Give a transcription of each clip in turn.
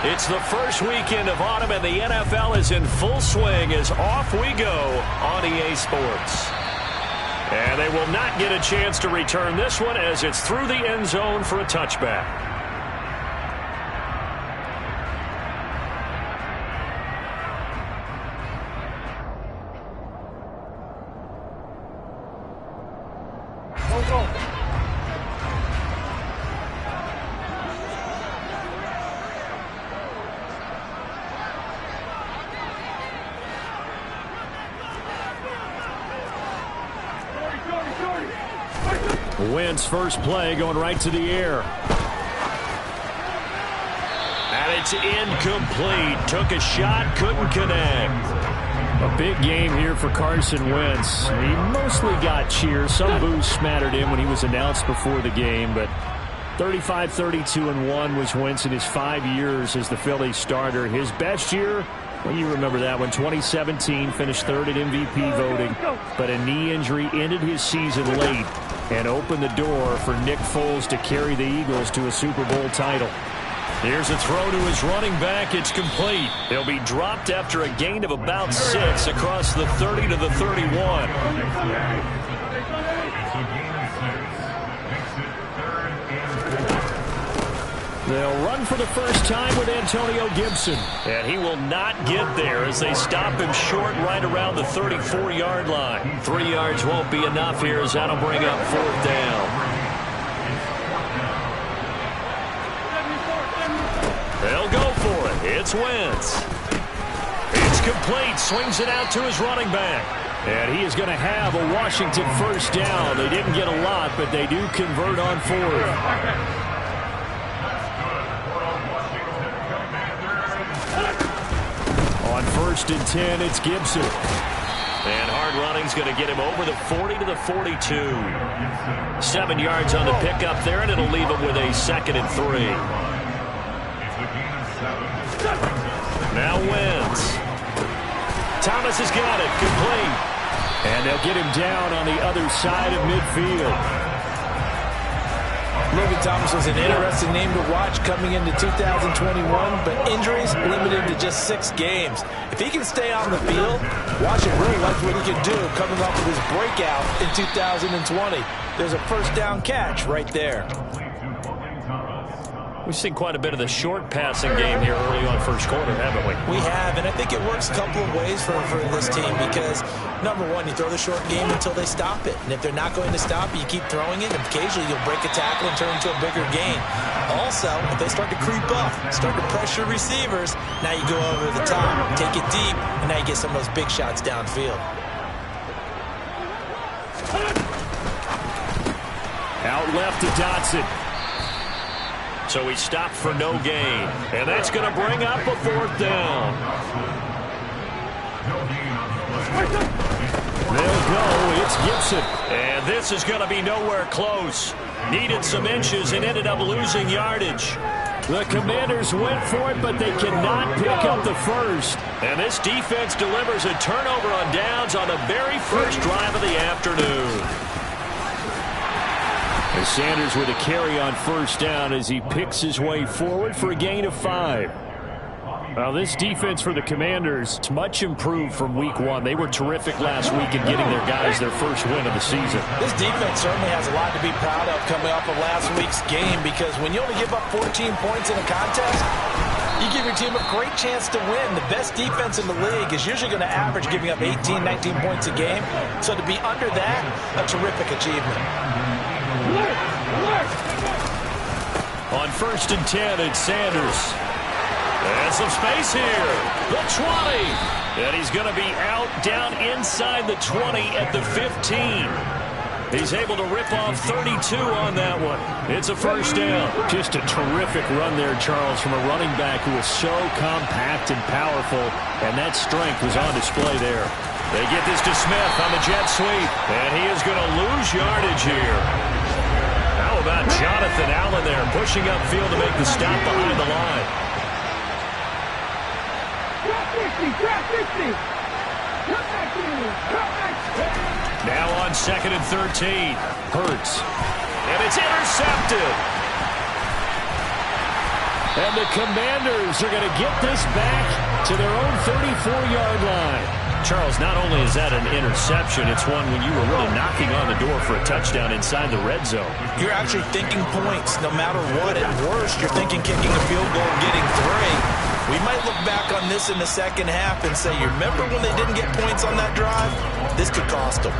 It's the first weekend of autumn, and the NFL is in full swing as off we go on EA Sports. And they will not get a chance to return this one as it's through the end zone for a touchback. Wentz first play going right to the air. And it's incomplete. Took a shot, couldn't connect. A big game here for Carson Wentz. He mostly got cheers. Some boos smattered in when he was announced before the game, but 35-32-1 was Wentz in his 5 years as the Phillies starter. His best year, well, you remember that one, 2017, finished third in MVP voting, but a knee injury ended his season late and opened the door for Nick Foles to carry the Eagles to a Super Bowl title. Here's a throw to his running back. It's complete. He'll be dropped after a gain of about 6 across the 30 to the 31. They'll run for the first time with Antonio Gibson. And he will not get there as they stop him short right around the 34-yard line. 3 yards won't be enough here as that'll bring up 4th down. They'll go for it. It's Wentz. It's complete. Swings it out to his running back. And he is going to have a Washington first down. They didn't get a lot, but they do convert on 4th. On 1st and 10, it's Gibson. And hard running's going to get him over the 40 to the 42. 7 yards on the pickup there, and it'll leave him with a 2nd and 3. Now Wentz. Thomas has got it, complete. And they'll get him down on the other side of midfield. Logan Thomas was an interesting name to watch coming into 2021, but injuries limited to just 6 games. If he can stay on the field, Washington really likes what he can do coming off of his breakout in 2020. There's a first down catch right there. We've seen quite a bit of the short passing game here early on first quarter, haven't we? We have, and I think it works a couple of ways for this team because, number one, you throw the short game until they stop it. And if they're not going to stop it, you keep throwing it, and occasionally you'll break a tackle and turn it into a bigger gain. Also, if they start to creep up, start to pressure receivers, now you go over the top, take it deep, and now you get some of those big shots downfield. Out left to Dotson. So he stopped for no gain. And that's going to bring up a 4th down. They'll go. It's Gibson. And this is going to be nowhere close. Needed some inches and ended up losing yardage. The Commanders went for it, but they cannot pick up the first. And this defense delivers a turnover on downs on the very first drive of the afternoon. And Sanders with a carry on first down as he picks his way forward for a gain of 5. Well, this defense for the Commanders is much improved from week 1. They were terrific last week in getting their guys their first win of the season. This defense certainly has a lot to be proud of coming off of last week's game because when you only give up 14 points in a contest, you give your team a great chance to win. The best defense in the league is usually going to average giving up 18, 19 points a game. So to be under that, a terrific achievement. On 1st and 10, it's Sanders. And some space here. The 20. And he's going to be out down inside the 20 at the 15. He's able to rip off 32 on that one. It's a first down. Just a terrific run there, Charles, from a running back who is so compact and powerful. And that strength was on display there. They get this to Smith on the jet sweep. And he is going to lose yardage here. How about Jonathan Allen there pushing upfield to make the stop behind the line? Now on 2nd and 13. Hurts. And it's intercepted. And the Commanders are going to get this back to their own 34-yard line. Charles, not only is that an interception, it's one when you were really knocking on the door for a touchdown inside the red zone. You're actually thinking points no matter what. At worst, you're thinking kicking a field goal and getting 3. We might look back on this in the second half and say, you remember when they didn't get points on that drive? This could cost them.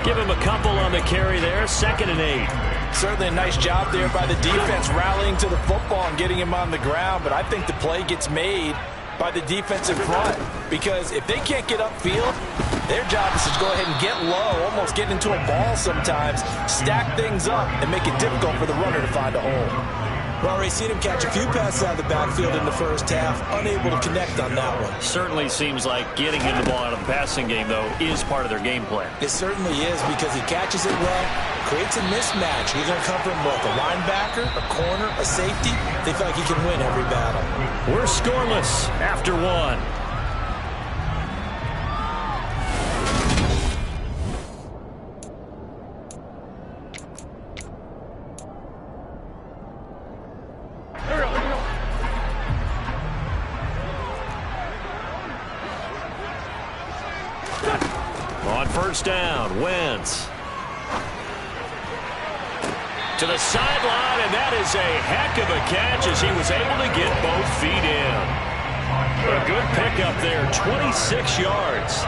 Give him a couple on the carry there, 2nd and 8. Certainly a nice job there by the defense rallying to the football and getting him on the ground, but I think the play gets made by the defensive front, because if they can't get upfield, their job is to go ahead and get low, almost get into a ball sometimes, stack things up, and make it difficult for the runner to find a hole. Well, we've seen him catch a few passes out of the backfield in the first half, unable to connect on that one. Certainly seems like getting him the ball out of the passing game, though, is part of their game plan. It certainly is, because he catches it well, creates a mismatch. He's going to come from both a linebacker, a corner, a safety. They feel like he can win every battle. We're scoreless after 1. On first down, Wentz. To the sideline, and that is a heck of a catch as he was able to get both feet in. A good pickup there, 26 yards.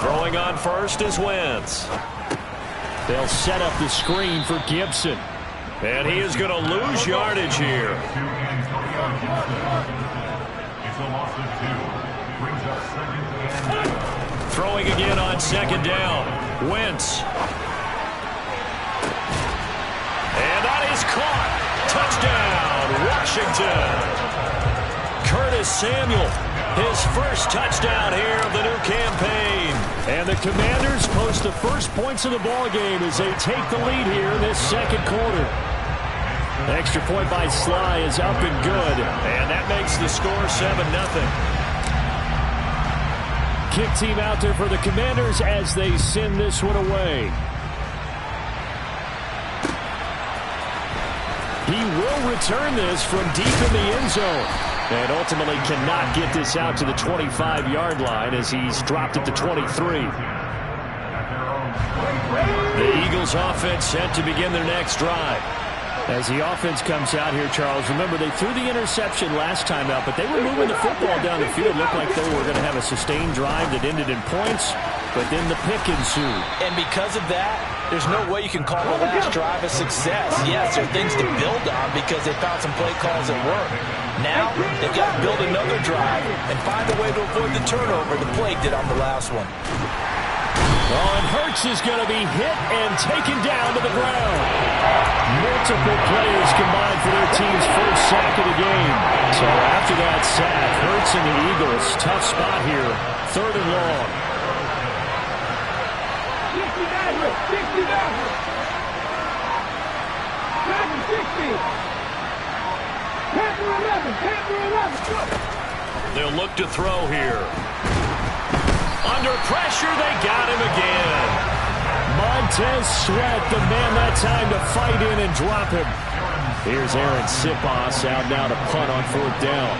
Throwing on first is Wentz. They'll set up the screen for Gibson. And he is going to lose yardage here. Throwing again on 2nd down. Wentz. And that is caught. Touchdown, Washington. Curtis Samuel, his first touchdown here of the new campaign. And the Commanders post the first points of the ball game as they take the lead here in this second quarter. Extra point by Sly is up and good. And that makes the score 7-0. Kick team out there for the Commanders as they send this one away. He will return this from deep in the end zone. And ultimately cannot get this out to the 25-yard line as he's dropped it to 23. The Eagles offense set to begin their next drive. As the offense comes out here, Charles, remember they threw the interception last time out, but they were moving the football down the field. Looked like they were going to have a sustained drive that ended in points, but then the pick ensued. And because of that, there's no way you can call the last drive a success. Yes, there are things to build on because they found some play calls that work. Now, they've got to build another drive and find a way to avoid the turnover the plague did on the last one. Oh, and Hurts is going to be hit and taken down to the ground. Multiple players combined for their team's first sack of the game. So after that sack, Hurts and the Eagles, tough spot here, 3rd and long. 60. They'll look to throw here. Under pressure, they got him again. Montez Sweat, the man that time to fight in and drop him. Here's Aaron Sipos out now to punt on 4th down.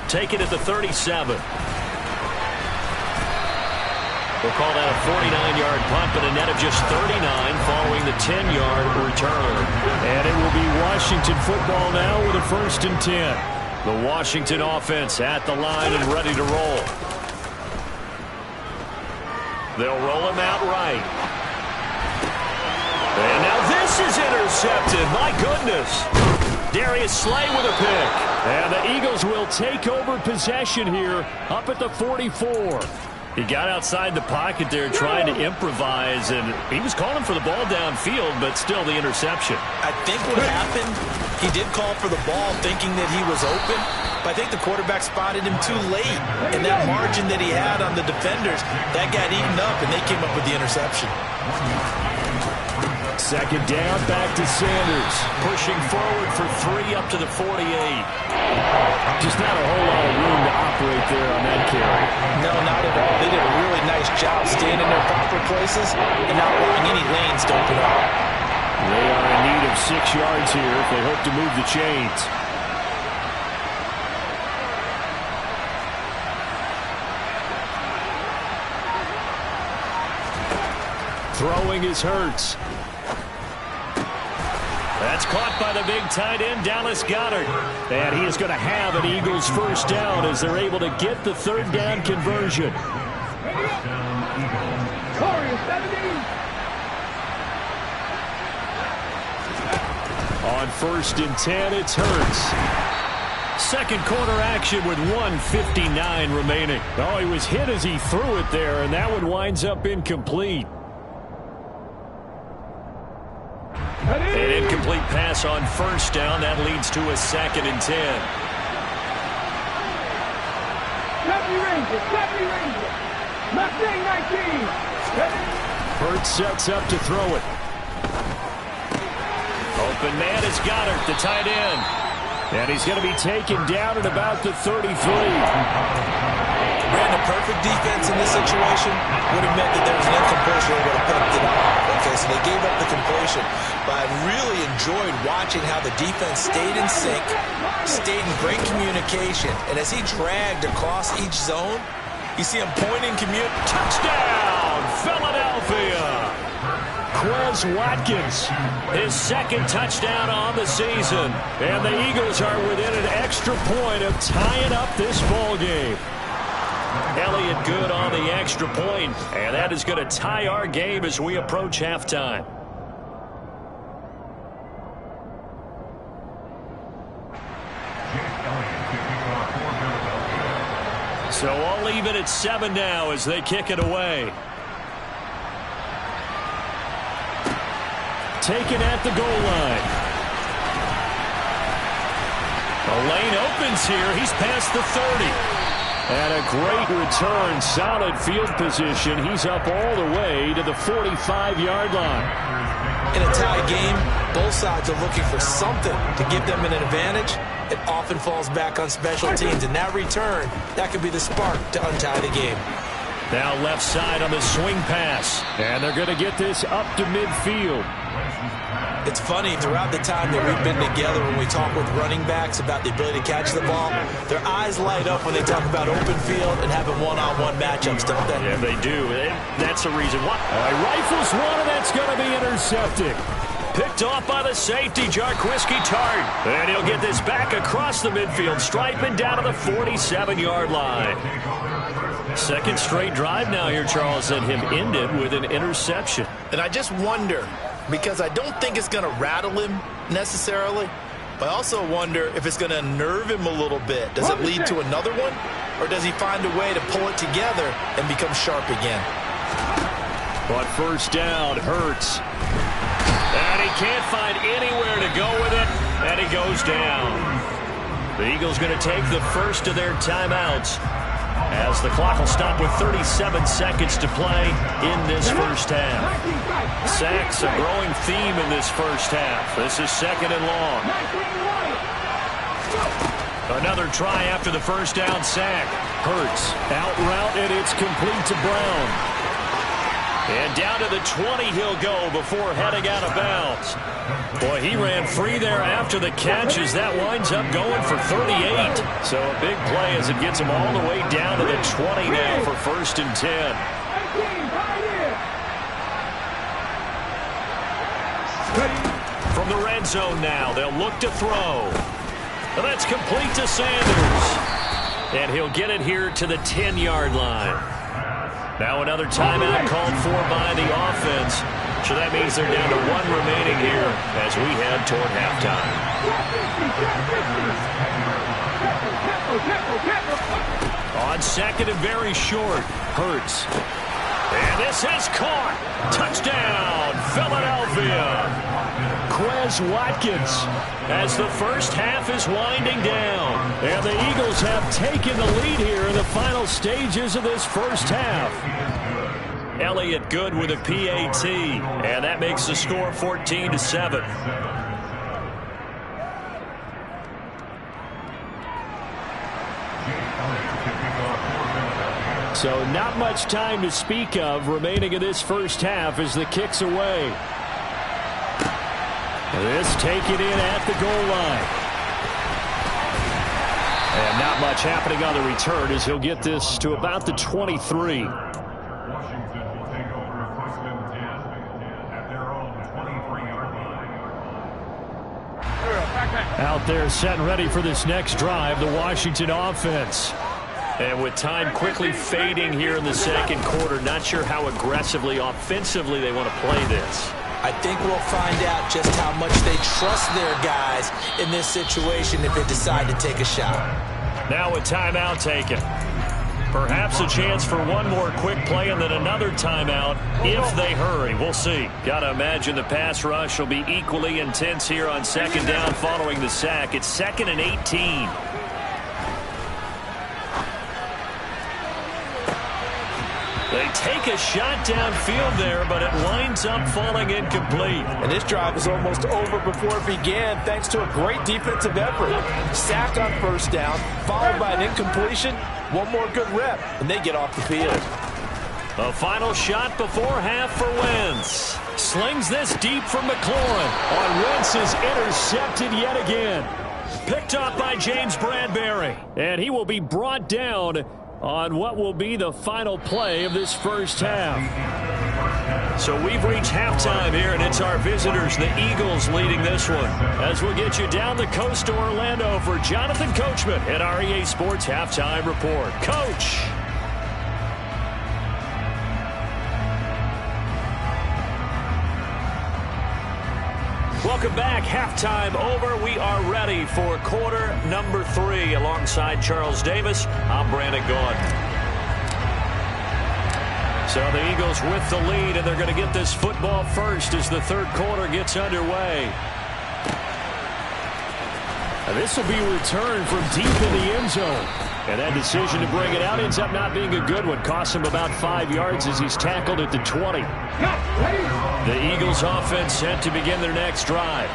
Take it at the 37. We'll call that a 49-yard punt, but a net of just 39 following the 10-yard return. And it will be Washington football now with a 1st and 10. The Washington offense at the line and ready to roll. They'll roll him out right. And now this is intercepted. My goodness. Darius Slay with a pick. And the Eagles will take over possession here up at the 44. He got outside the pocket there trying to improvise, and he was calling for the ball downfield, but still the interception. I think what happened, he did call for the ball thinking that he was open, but I think the quarterback spotted him too late. And that margin that he had on the defenders, that got eaten up, and they came up with the interception. 2nd down, back to Sanders. Pushing forward for 3 up to the 48. Just not a whole lot of room to operate there on that carry. No, not at all. They did a places and not allowing any lanes to open up. They are in need of 6 yards here if they hope to move the chains. Throwing is Hurts. That's caught by the big tight end, Dallas Goedert. And he is going to have an Eagles first down as they're able to get the 3rd down conversion. On 1st and 10, it's Hurts. Second quarter action with 1:59 remaining. Oh, he was hit as he threw it there, and that one winds up incomplete. An incomplete pass on 1st down. That leads to a 2nd and 10. Hurts sets up to throw it. Open man is Goedert, the tight end. And he's going to be taken down at about the 33. Ran a perfect defense in this situation. Would have meant that there was an incompletion or would have picked it off. Okay, so they gave up the completion. But I really enjoyed watching how the defense stayed in sync, stayed in great communication. And as he dragged across each zone, you see him pointing, touchdown, Philadelphia! Quez Watkins, his 2nd touchdown on the season. And the Eagles are within an extra point of tying up this ball game. Elliott good on the extra point, and that is going to tie our game as we approach halftime. So all even at 7 now as they kick it away. Taken at the goal line. The lane opens here. He's past the 30. And a great return, solid field position. He's up all the way to the 45-yard line. In a tie game, both sides are looking for something to give them an advantage. It often falls back on special teams. And that return, that could be the spark to untie the game. Now left side on the swing pass. And they're going to get this up to midfield. It's funny, throughout the time that we've been together, when we talk with running backs about the ability to catch the ball, their eyes light up when they talk about open field and having one-on-one matchups, don't they? Yeah, they do. That's the reason why. Rifles one, and that's going to be intercepted. Picked off by the safety, Jarquiski Tart. And he'll get this back across the midfield stripe and down to the 47-yard line. 2nd straight drive now here, Charles, and him ended with an interception. And I just wonder, because I don't think it's going to rattle him necessarily, but I also wonder if it's going to nerve him a little bit. Does it lead to another one, or does he find a way to pull it together and become sharp again? But 1st down, Hurts. And he can't find anywhere to go with it, and he goes down. The Eagles going to take the first of their timeouts as the clock will stop with 37 seconds to play in this first half. Sacks a growing theme in this first half. This is 2nd and long. Another try after the first down sack. Hurts out route, and it's complete to Brown. And down to the 20 he'll go before heading out of bounds. Boy, he ran free there after the catch as that winds up going for 38. So a big play as it gets him all the way down to the 20 now for 1st and 10. From the red zone now, they'll look to throw. And that's complete to Sanders. And he'll get it here to the 10-yard line. Now another timeout called for by the offense. So that means they're down to 1 remaining here as we head toward halftime. On 2nd and very short, Hurts. And this is caught. Touchdown, Philadelphia. Quez Watkins as the first half is winding down. And the Eagles have taken the lead here in the final stages of this first half. Elliott good with a PAT, and that makes the score 14-7. So not much time to speak of remaining in this first half as the kick's away. This taken in at the goal line. And not much happening on the return as he'll get this to about the 23. Out there set and ready for this next drive, the Washington offense. And with time quickly fading here in the second quarter, not sure how aggressively, offensively they want to play this. I think we'll find out just how much they trust their guys in this situation if they decide to take a shot. Now a timeout taken. Perhaps a chance for one more quick play and then another timeout if they hurry. We'll see. Got to imagine the pass rush will be equally intense here on second down following the sack. It's 2nd and 18. They take a shot downfield there, but it winds up falling incomplete. And this drive is almost over before it began thanks to a great defensive effort. Sack on first down, followed by an incompletion. One more good rep, and they get off the field. A final shot before half for Wentz. Slings this deep from McLaurin. On Wentz is intercepted yet again. Picked up by James Bradbury. And he will be brought down on what will be the final play of this first half. So we've reached halftime here, and it's our visitors, the Eagles, leading this one. As we'll get you down the coast to Orlando for Jonathan Coachman at our EA Sports Halftime Report. Coach. Welcome back. Halftime over. We are ready for quarter number 3. Alongside Charles Davis, I'm Brandon Gaudin. So the Eagles with the lead, and they're going to get this football first as the third quarter gets underway. And this will be returned from deep in the end zone. And that decision to bring it out ends up not being a good one. Costs him about 5 yards as he's tackled at the 20. The Eagles offense set to begin their next drive.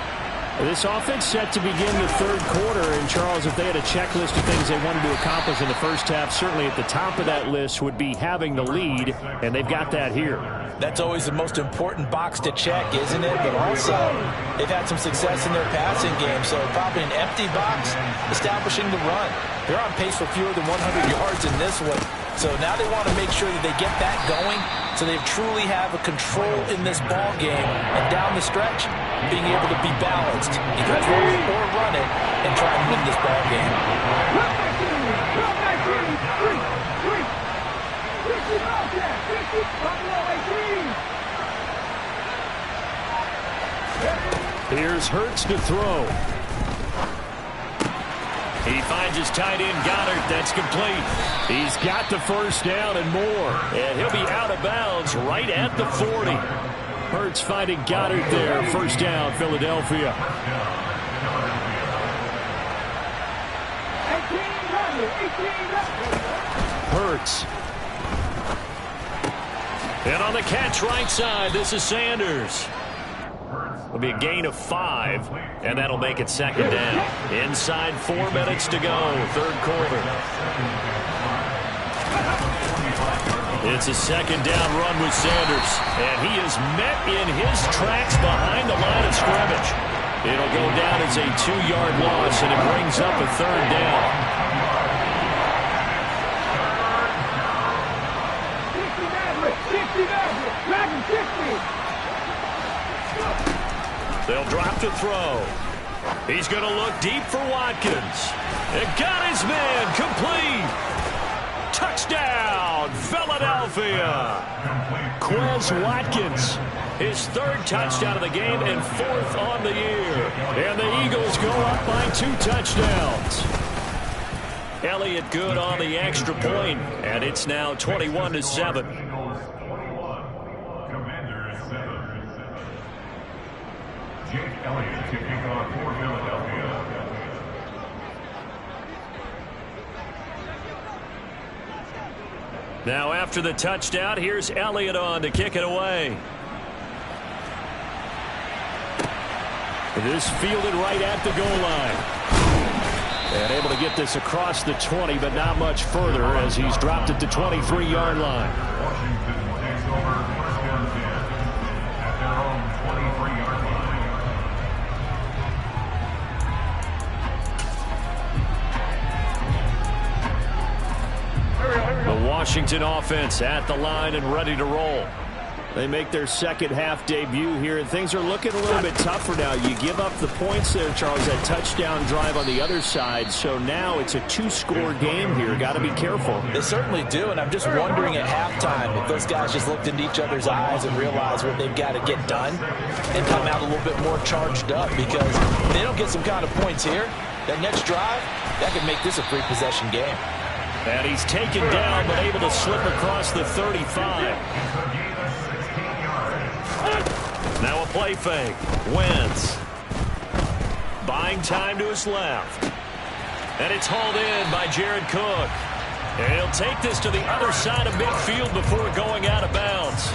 This offense set to begin the third quarter. And, Charles, if they had a checklist of things they wanted to accomplish in the first half, certainly at the top of that list would be having the lead, and they've got that here. That's always the most important box to check, isn't it? But also, they've had some success in their passing game, so probably an empty box establishing the run. They're on pace for fewer than 100 yards in this one. So now they want to make sure that they get that going so they truly have a control in this ball game. And down the stretch, being able to be balanced, either throw it or run it, and try and win this ball game. Here's Hurts to throw. He finds his tight end, Goddard. That's complete. He's got the first down and more. And he'll be out of bounds right at the 40. Hurts finding Goddard there. First down, Philadelphia. Hurts. And on the catch right side, this is Sanders. It'll be a gain of 5, and that'll make it second down. Inside 4 minutes to go, third quarter. It's a second down run with Sanders, and he is met in his tracks behind the line of scrimmage. It'll go down as a 2-yard loss, and it brings up a third down. They'll drop to throw. He's going to look deep for Watkins. It got his man complete. Touchdown, Philadelphia. Quez Watkins, his 3rd touchdown of the game and 4th on the year. And the Eagles go up by 2 touchdowns. Elliott good on the extra point, and it's now 21-7. Elliott to kick off for Philadelphia. Now after the touchdown, here's Elliott on to kick it away. This fielded right at the goal line. And able to get this across the 20, but not much further as he's dropped it to 23-yard line. Washington takes over first down 10 at their own 23-yard line. The Washington offense at the line and ready to roll. They make their second half debut here, and things are looking a little bit tougher now. You give up the points there, Charles, that touchdown drive on the other side. So now it's a two-score game here. Got to be careful. They certainly do, and I'm just wondering at halftime if those guys just looked into each other's eyes and realized what they've got to get done and come out a little bit more charged up, because if they don't get some kind of points here, that next drive, that could make this a three-possession game. And he's taken down but able to slip across the 35. Now a play fake. Wentz. Buying time to his left. And it's hauled in by Jared Cook. And he'll take this to the other side of midfield before going out of bounds.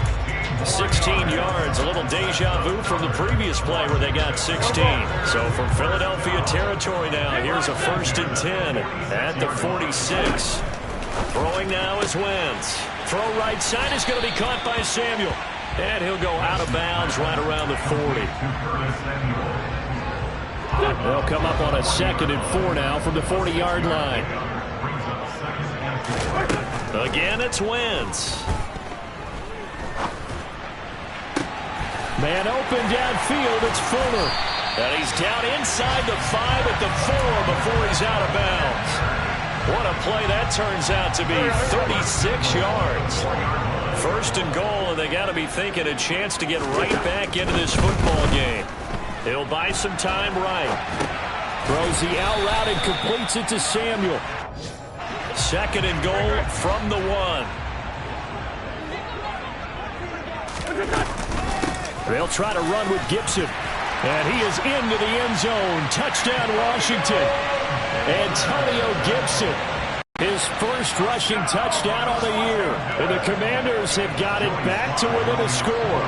16 yards, a little deja vu from the previous play where they got 16. So from Philadelphia territory now, here's a 1st and 10 at the 46. Throwing now is Wentz. Throw right side is going to be caught by Samuel. And he'll go out of bounds right around the 40. They'll come up on a 2nd and 4 now from the 40-yard line. Again, it's Wentz. Man open downfield, it's Fuller. And he's down inside the 5 at the 4 before he's out of bounds. What a play that turns out to be, 36 yards. 1st and goal, and they got to be thinking a chance to get right back into this football game. He'll buy some time right. Throws the out route and completes it to Samuel. 2nd and goal from the 1. They'll try to run with Gibson. And he is into the end zone. Touchdown, Washington. Antonio Gibson. His first rushing touchdown of the year. And the Commanders have got it back to within a score.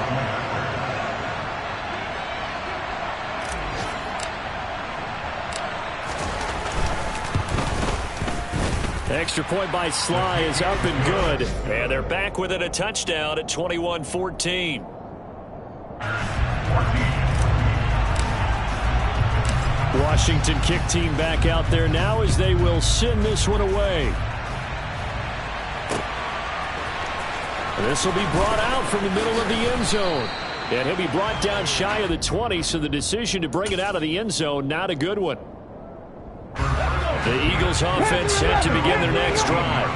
Extra point by Sly is up and good. And they're back within a touchdown at 21-14. Washington kick team back out there now as they will send this one away. This will be brought out from the middle of the end zone. And he'll be brought down shy of the 20, so the decision to bring it out of the end zone, not a good one. The Eagles offense set to begin their next drive.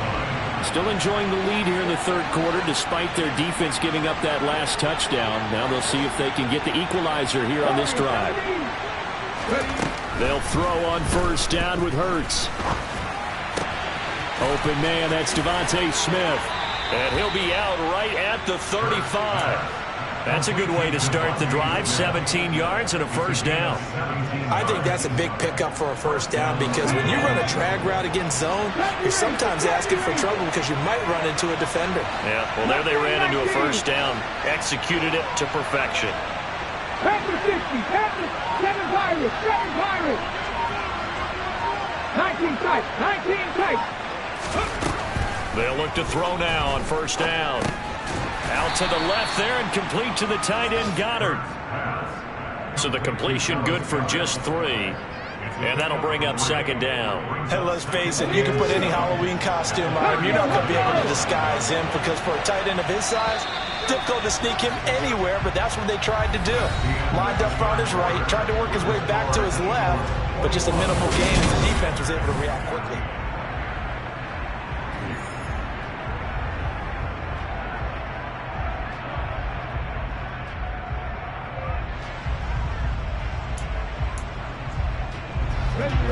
Still enjoying the lead here in the 3rd quarter despite their defense giving up that last touchdown. Now they'll see if they can get the equalizer here on this drive. They'll throw on 1st down with Hurts. Open man, that's Devontae Smith. And he'll be out right at the 35. That's a good way to start the drive. 17 yards and a 1st down. I think that's a big pickup for a 1st down, because when you run a drag route against zone, you're sometimes asking for trouble because you might run into a defender. Yeah, well, there they ran into a 1st down. Executed it to perfection. Panther 60, Panther, 7 Pirates, 7 Pirates. 19 tight, 19 tight. They'll look to throw now on 1st down. Out to the left there and complete to the tight end Goddard. So the completion good for just 3. And that'll bring up 2nd down. Hey, let's face it, you can put any Halloween costume on him. You're not going to be able to disguise him, because for a tight end of his size, difficult to sneak him anywhere, but that's what they tried to do. Lined up on his right, tried to work his way back to his left, but just a minimal gain as the defense was able to react quickly.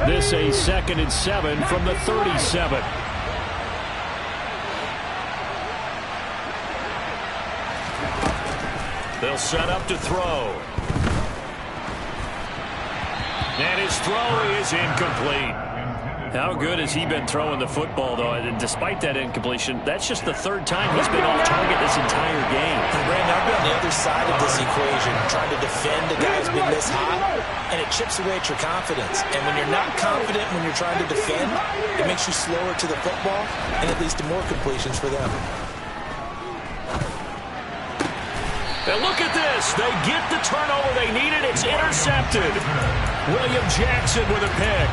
This a 2nd and 7 from the 37. They'll set up to throw. And his throw is incomplete. How good has he been throwing the football, though? And despite that incompletion, that's just the 3rd time he's been off target this entire game. And Brandon, I've been on the other side of this equation, trying to defend a guy who's been this hot. and it chips away at your confidence. And when you're not confident when you're trying to defend, it makes you slower to the football, and it leads to more completions for them. And look at this. They get the turnover they needed. It's intercepted. William Jackson with a pick.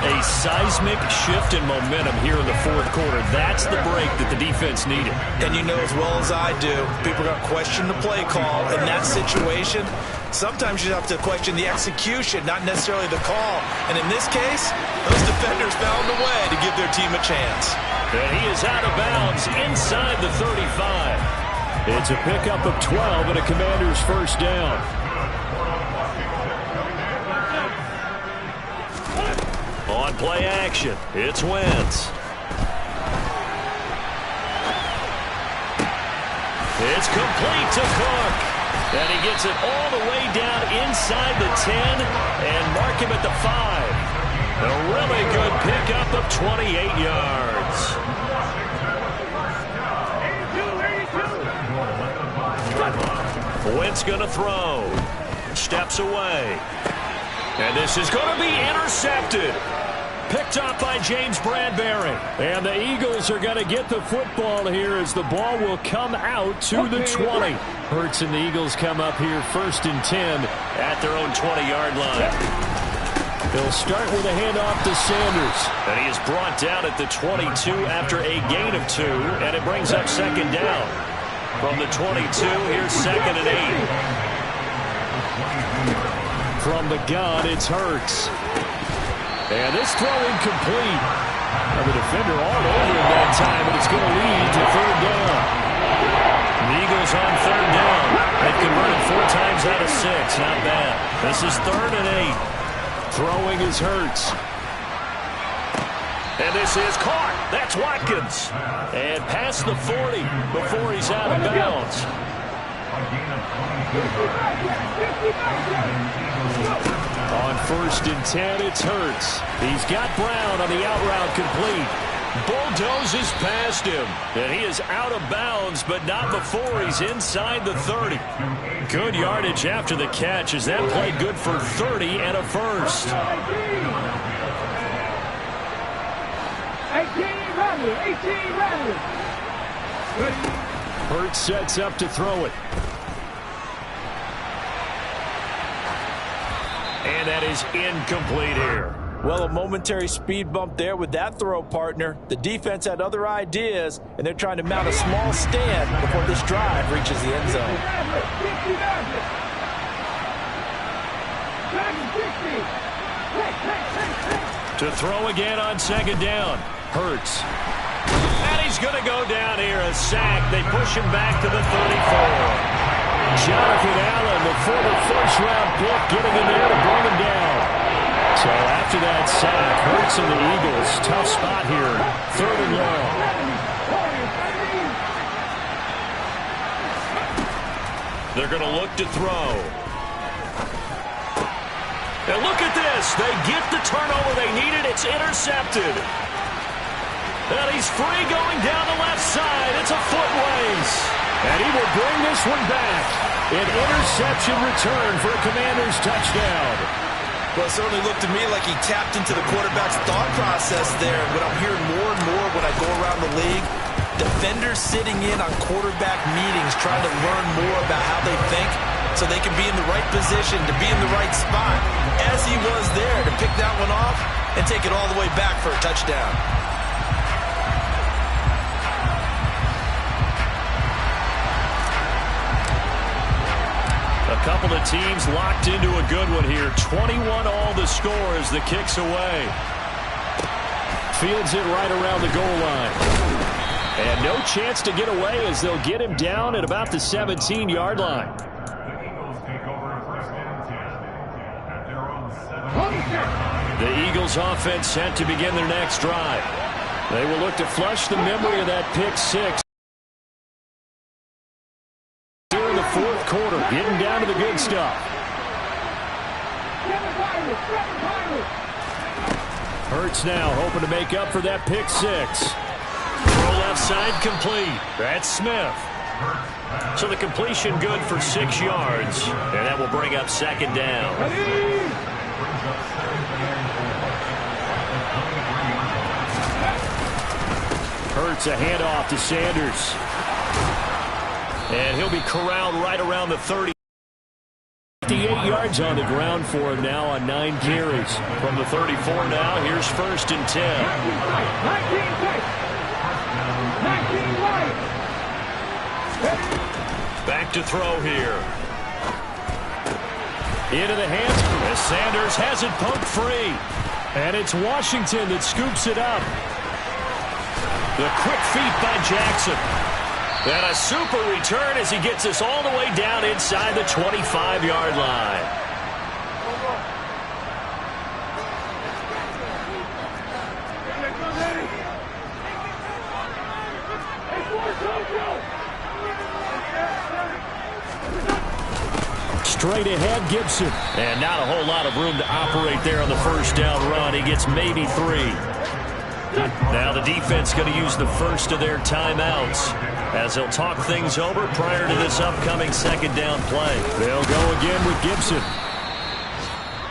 A seismic shift in momentum here in the fourth quarter. That's the break that the defense needed. And you know as well as I do, people are going to question the play call in that situation. Sometimes you have to question the execution, not necessarily the call. And in this case, those defenders found a way to give their team a chance. And he is out of bounds inside the 35. It's a pickup of 12 and a Commander's first down. On play action, it's Wentz. It's complete to Cook. And he gets it all the way down inside the 10 and mark him at the 5. A really good pickup of 28 yards. Wentz going to throw. Steps away. And this is going to be intercepted. Picked up by James Bradbury. And the Eagles are going to get the football here as the ball will come out to the 20. Hurts and the Eagles come up here 1st and 10 at their own 20-yard line. They'll start with a handoff to Sanders. And he is brought down at the 22 after a gain of 2. And it brings up 2nd down. From the 22, here's 2nd and 8. From the gun, it's Hurts. And this throw incomplete. The defender all over him that time, and it's going to lead to 3rd down. The Eagles on 3rd down. They've converted 4 times out of 6. Not bad. This is 3rd and 8. Throwing is Hurts. And this is caught. That's Watkins. And past the 40 before he's out of bounds. On 1st and 10, it's Hurts. He's got Brown on the out route complete. Bulldozes past him. And he is out of bounds, but not before he's inside the 30. Good yardage after the catch as that played good for 30 and a first. 18 Rattler. Hurts sets up to throw it. And that is incomplete here. Well, a momentary speed bump there with that throw, partner. The defense had other ideas, and they're trying to mount a small stand before this drive reaches the end zone. To throw again on 2nd down. Hurts. And he's going to go down here. A sack. They push him back to the 34. Jonathan Allen, the former first-round pick, getting in there to bring him down. So after that sack, Hurts and the Eagles, tough spot here, 3rd and long. They're going to look to throw. And look at this. They get the turnover they needed. It's intercepted. And he's free going down the left side. It's a foot race. And he will bring this one back. An interception return for a Commander's touchdown. Well, it certainly looked to me like he tapped into the quarterback's thought process there. What I'm hearing more and more when I go around the league, defenders sitting in on quarterback meetings trying to learn more about how they think so they can be in the right position, to be in the right spot, as he was there to pick that one off and take it all the way back for a touchdown. A couple of teams locked into a good one here. 21 all the score as the kick's away. Fields it right around the goal line. And no chance to get away as they'll get him down at about the 17-yard line. The Eagles offense set to begin their next drive. They will look to flush the memory of that pick 6. Fourth quarter, getting down to the good stuff. Hurts now hoping to make up for that pick 6. Throw left side complete. That's Smith. So the completion good for 6 yards, and that will bring up 2nd down. Brings up 2nd and goal. At the 23-yard line. Hurts a handoff to Sanders. And he'll be corralled right around the 30. 58 yards on the ground for him now on 9 carries. From the 34 now, here's 1st and 10. 19 Back to throw here. Into the hands as Sanders has it poked free. And it's Washington that scoops it up. The quick feet by Jackson. And a super return as he gets us all the way down inside the 25-yard line. Straight ahead, Gibson. And not a whole lot of room to operate there on the first down run. He gets maybe 3. Now the defense going to use the first of their timeouts as they'll talk things over prior to this upcoming 2nd down play. They'll go again with Gibson.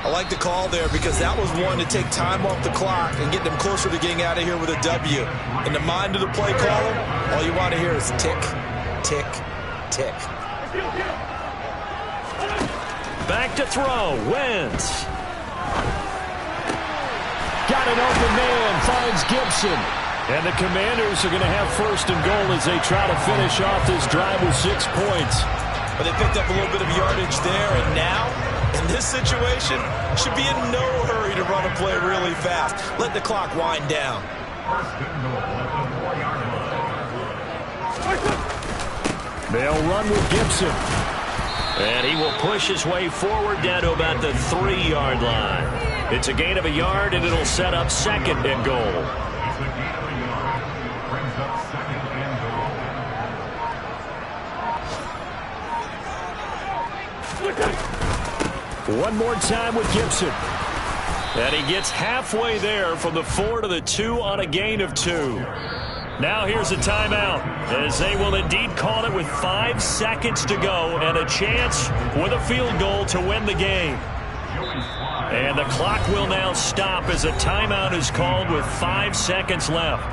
I like the call there because that was one to take time off the clock and get them closer to getting out of here with a W. In the mind of the play caller, all you want to hear is tick, tick, tick. Back to throw. Wentz. Got an open man. Finds Gibson. And the Commanders are going to have 1st and goal as they try to finish off this drive with 6 points. But they picked up a little bit of yardage there, and now, in this situation, should be in no hurry to run a play really fast. Let the clock wind down. 1st and goal at the 4-yard line. They'll run with Gibson. And he will push his way forward down to about the 3-yard line. It's a gain of a yard, and it'll set up 2nd and goal. It's a gain of a yard. Brings up 2nd and goal. One more time with Gibson. And he gets halfway there from the 4 to the 2 on a gain of 2. Now here's a timeout as they will indeed call it with 5 seconds to go and a chance with a field goal to win the game. And the clock will now stop as a timeout is called with 5 seconds left.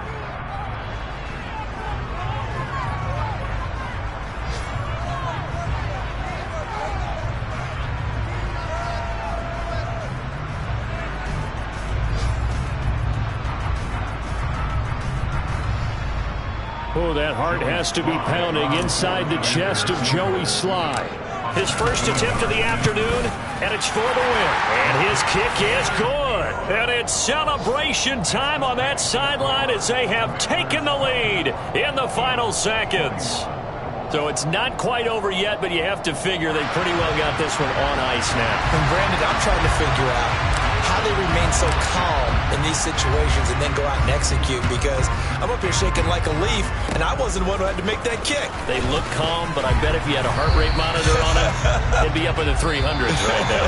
Oh, that heart has to be pounding inside the chest of Joey Sly. His first attempt of the afternoon, and it's for the win. And his kick is good. And it's celebration time on that sideline as they have taken the lead in the final seconds. So it's not quite over yet, but you have to figure they pretty well got this one on ice now. And Brandon, I'm trying to figure out how they remain so calm in these situations and then go out and execute, because I'm up here shaking like a leaf, and I wasn't the one who had to make that kick. They look calm, but I bet if you had a heart rate monitor on it, they'd be up in the 300s right now.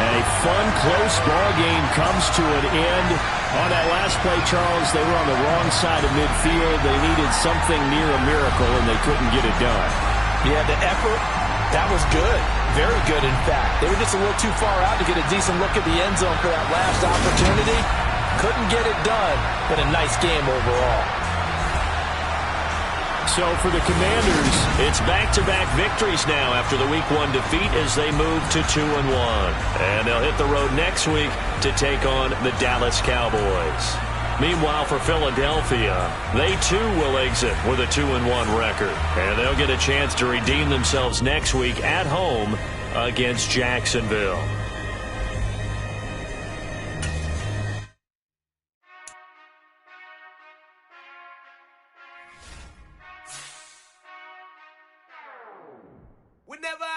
And a fun, close ball game comes to an end. On that last play, Charles, they were on the wrong side of midfield. They needed something near a miracle, and they couldn't get it done. Yeah, the effort, that was good. Very good, in fact. They were just a little too far out to get a decent look at the end zone for that last opportunity. Couldn't get it done, but a nice game overall. So for the Commanders, it's back-to-back victories now after the Week 1 defeat as they move to 2-1. And they'll hit the road next week to take on the Dallas Cowboys. Meanwhile, for Philadelphia, they too will exit with a 2-1 record. And they'll get a chance to redeem themselves next week at home against Jacksonville. We never